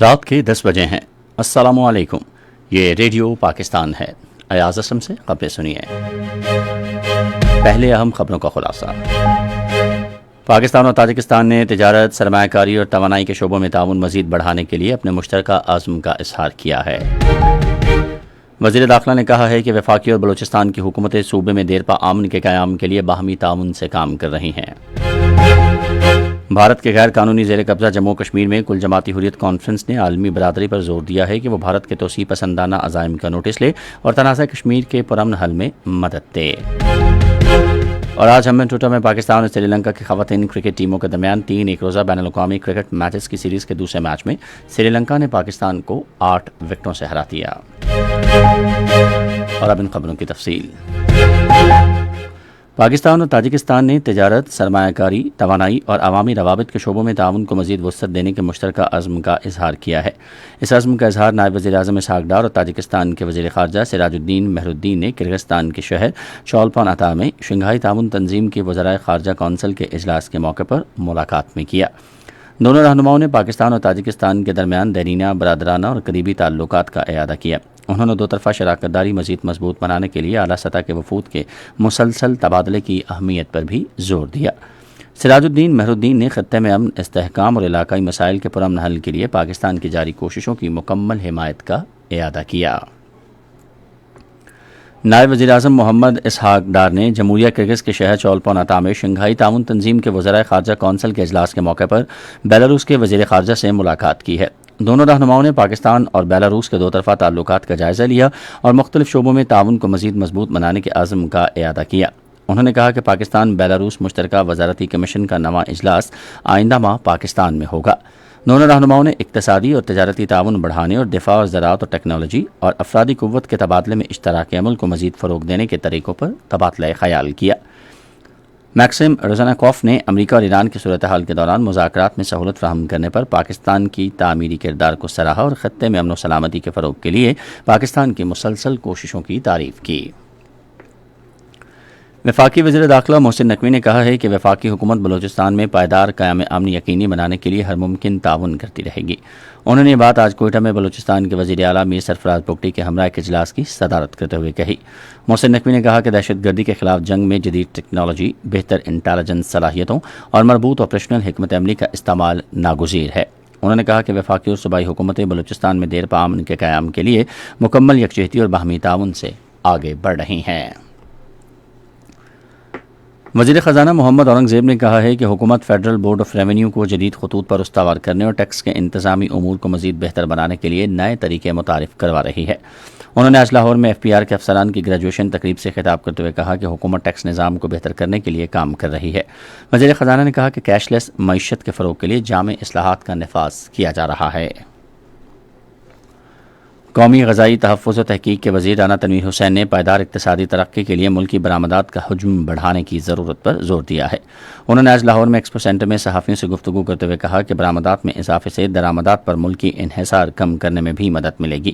رات کے 10 بجے ہیں۔ السلام علیکم، یہ ریڈیو پاکستان ہے۔ ایاز اسلم سے خبریں سنیے۔ پہلے اہم خبروں کا خلاصہ۔ پاکستان اور تاجکستان نے تجارت، سرمایہ کاری اور توانائی کے شعبوں میں تعاون مزید بڑھانے کے لیے اپنے مشترکہ عزم کا اظہار کیا ہے۔ وزیر داخلہ نے کہا ہے کہ وفاقی اور بلوچستان کی حکومتیں صوبے میں دیرپا امن کے قیام کے لیے باہمی تعاون سے کام کر رہی ہیں۔ بھارت کے غیر قانونی زیر قبضہ جموں کشمیر میں کل جماعتی حریت کانفرنس نے عالمی برادری پر زور دیا ہے کہ وہ بھارت کے توسیع پسندانہ عزائم کا نوٹس لے اور تنازع کشمیر کے پرامن حل میں مدد دے۔ اور آج ہمبن میں پاکستان اور سری لنکا کی خواتین کرکٹ ٹیموں کے درمیان 3 ایک روزہ بین الاقوامی کرکٹ میچز کی سیریز کے دوسرے میچ میں سری لنکا نے پاکستان کو 8 وکٹوں سے ہرا دیا۔ اور اب ان خبروں کی تفصیل۔ پاکستان اور تاجکستان نے تجارت، سرمایہ کاری، توانائی اور عوامی روابط کے شعبوں میں تعاون کو مزید وسعت دینے کے مشترکہ عزم کا اظہار کیا ہے۔ اس عزم کا اظہار نائب وزیر اعظم اسحاق ڈار اور تاجکستان کے وزیر خارجہ سراج الدین مہرالدین نے کرغزستان کے شہر چولپان اتا میں شنگھائی تعاون تنظیم کے وزرائے خارجہ کونسل کے اجلاس کے موقع پر ملاقات میں کیا۔ دونوں رہنماؤں نے پاکستان اور تاجکستان کے درمیان دیرینہ، برادرانہ اور قریبی تعلقات کا اعادہ کیا۔ انہوں نے دو طرفہ شراکت داری مزید مضبوط بنانے کے لیے اعلیٰ سطح کے وفود کے مسلسل تبادلے کی اہمیت پر بھی زور دیا۔ سراج الدین مہرالدین نے خطے میں امن، استحکام اور علاقائی مسائل کے پرامن حل کے لیے پاکستان کی جاری کوششوں کی مکمل حمایت کا اعادہ کیا۔ نائب وزیر اعظم محمد اسحاق ڈار نے جمہوریہ کرغز کے شہر چولپان اتا میں شنگھائی تعاون تنظیم کے وزرائے خارجہ کونسل کے اجلاس کے موقع پر بیلاروس کے وزیر خارجہ سے ملاقات کی ہے۔ دونوں رہنماؤں نے پاکستان اور بیلاروس کے دو طرفہ تعلقات کا جائزہ لیا اور مختلف شعبوں میں تعاون کو مزید مضبوط بنانے کے عزم کا اعادہ کیا۔ انہوں نے کہا کہ پاکستان بیلاروس مشترکہ وزارتی کمیشن کا نواں اجلاس آئندہ ماہ پاکستان میں ہوگا۔ دونوں رہنماؤں نے اقتصادی اور تجارتی تعاون بڑھانے اور دفاع اور زراعت اور ٹیکنالوجی اور افرادی قوت کے تبادلے میں اشتراک عمل کو مزید فروغ دینے کے طریقوں پر تبادلہ خیال کیا۔ میکسم روزناکوف نے امریکہ اور ایران کی صورتحال کے دوران مذاکرات میں سہولت فراہم کرنے پر پاکستان کی تعمیری کردار کو سراہا اور خطے میں امن و سلامتی کے فروغ کے لیے پاکستان کی مسلسل کوششوں کی تعریف کی۔ وفاقی وزیر داخلہ محسن نقوی نے کہا ہے کہ وفاقی حکومت بلوچستان میں پائیدار قیام امن یقینی بنانے کے لیے ہر ممکن تعاون کرتی رہے گی۔ انہوں نے یہ بات آج کوئٹہ میں بلوچستان کے وزیر اعلیٰ میر سرفراز بگٹی کے ہمراہ ایک اجلاس کی صدارت کرتے ہوئے کہی۔ محسن نقوی نے کہا کہ دہشت گردی کے خلاف جنگ میں جدید ٹیکنالوجی، بہتر انٹیلیجنس صلاحیتوں اور مربوط آپریشنل حکمت عملی کا استعمال ناگزیر ہے۔ انہوں نے کہا کہ وفاقی اور صوبائی حکومتیں بلوچستان میں دیرپا امن کے قیام کے لیے مکمل یکجہتی اور باہمی تعاون سے آگے بڑھ رہی ہیں۔ وزیر خزانہ محمد اورنگزیب نے کہا ہے کہ حکومت فیڈرل بورڈ آف ریونیو کو جدید خطوط پر استوار کرنے اور ٹیکس کے انتظامی امور کو مزید بہتر بنانے کے لیے نئے طریقے متعارف کروا رہی ہے۔ انہوں نے آج لاہور میں ایف پی آر کے افسران کی گریجویشن تقریب سے خطاب کرتے ہوئے کہا کہ حکومت ٹیکس نظام کو بہتر کرنے کے لیے کام کر رہی ہے۔ وزیر خزانہ نے کہا کہ کیش لیس معیشت کے فروغ کے لیے جامع اصلاحات کا نفاذ کیا جا رہا ہے۔ قومی غذائی تحفظ و تحقیق کے وزیر رانا تنویر حسین نے پائیدار اقتصادی ترقی کے لیے ملکی برآمدات کا حجم بڑھانے کی ضرورت پر زور دیا ہے۔ انہوں نے آج لاہور میں ایکسپو سینٹر میں صحافیوں سے گفتگو کرتے ہوئے کہا کہ برآمدات میں اضافے سے درآمدات پر ملکی انحصار کم کرنے میں بھی مدد ملے گی۔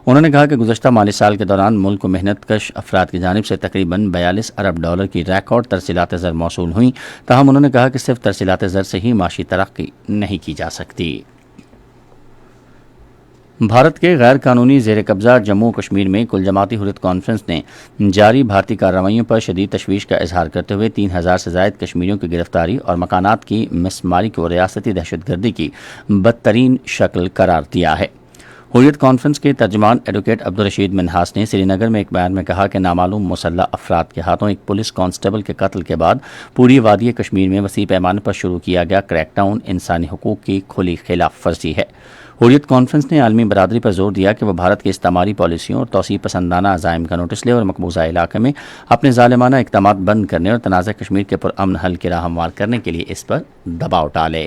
انہوں نے کہا کہ گزشتہ مالی سال کے دوران ملک کو محنت کش افراد کی جانب سے تقریباً 42 ارب ڈالر کی ریکارڈ ترسیلات زر موصول ہوئیں، تاہم انہوں نے کہا کہ صرف ترسیلات زر سے ہی معاشی ترقی نہیں کی جا سکتی۔ بھارت کے غیر قانونی زیر قبضہ جموں کشمیر میں کل جماعتی حریت کانفرنس نے جاری بھارتی کارروائیوں پر شدید تشویش کا اظہار کرتے ہوئے 3000 سے زائد کشمیریوں کی گرفتاری اور مکانات کی مسماری کو ریاستی دہشت گردی کی بدترین شکل قرار دیا ہے۔ حریت کانفرنس کے ترجمان ایڈوکیٹ عبدالرشید منہاس نے سری نگر میں ایک بیان میں کہا کہ نامعلوم مسلح افراد کے ہاتھوں ایک پولیس کانسٹیبل کے قتل کے بعد پوری وادی کشمیر میں وسیع پیمانے پر شروع کیا گیا کریک ڈاؤن انسانی حقوق کی کھلی خلاف ورزی ہے۔ حریت کانفرنس نے عالمی برادری پر زور دیا کہ وہ بھارت کی استعماری پالیسیوں اور توسیع پسندانہ عزائم کا نوٹس لے اور مقبوضہ علاقے میں اپنے ظالمانہ اقدامات بند کرنے اور تنازع کشمیر کے پرامن حل کی راہ ہموار کرنے کے لیے اس پر دباؤ ڈالے۔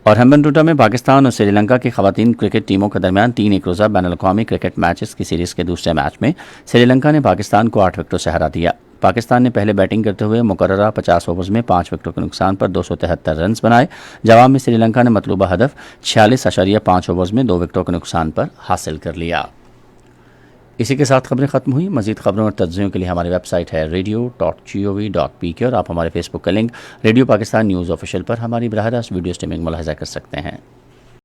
اور ہمبن میں پاکستان اور سری لنکا کی خواتین کرکٹ ٹیموں کے درمیان 3 ایک روزہ بین الاقوامی کرکٹ میچز کی سیریز کے دوسرے میچ میں سری لنکا نے پاکستان کو 8 وکٹوں سے ہرا دیا۔ پاکستان نے پہلے بیٹنگ کرتے ہوئے مقررہ 50 اوورز میں 5 وکٹوں کے نقصان پر 273 رنز بنائے۔ جواب میں سری لنکا نے مطلوبہ ہدف 46.5 اوورز میں 2 وکٹوں کے نقصان پر حاصل کر لیا۔ اسی کے ساتھ خبریں ختم ہوئی۔ مزید خبروں اور تجزیوں کے لیے ہماری ویب سائٹ ہے radio.gov.pk اور آپ ہمارے فیس بک کا link radio Pakistan news official پر ہماری براہ راست ویڈیو اسٹریمنگ ملاحظہ کر سکتے ہیں۔